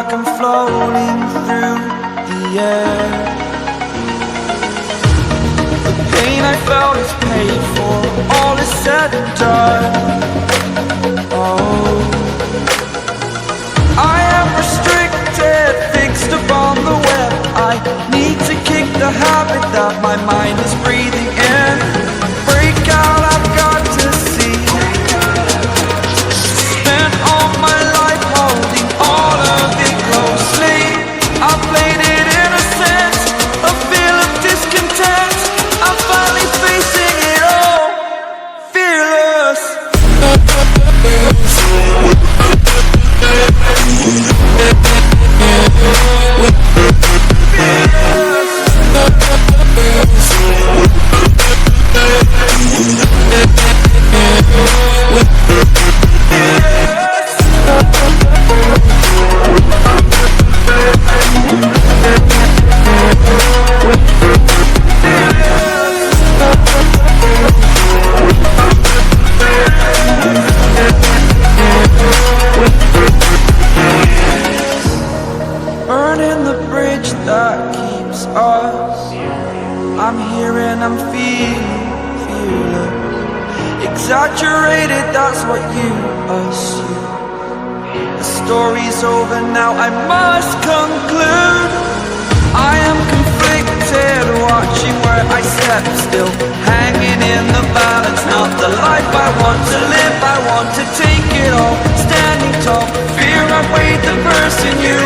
like I'm floating through the air. The pain I felt is paid for, all is said and done. Oh, I am restricted, fixed upon the web. I need to kick the habit that my mind is breathing in. Break out, I've got to see. Spent all my life holding all of it closely. I played it innocent, a feel of discontent. I'm finally facing it all, fearless. Burning the bridge that keeps us. I'm here and I'm feeling fearless. Exaggerated, that's what you assume. The story's over now, I must conclude. I am conflicted, watching where I step still, hanging in the balance. Not the life I want to live, I want to take it all. Standing tall, fear I've weighed the person you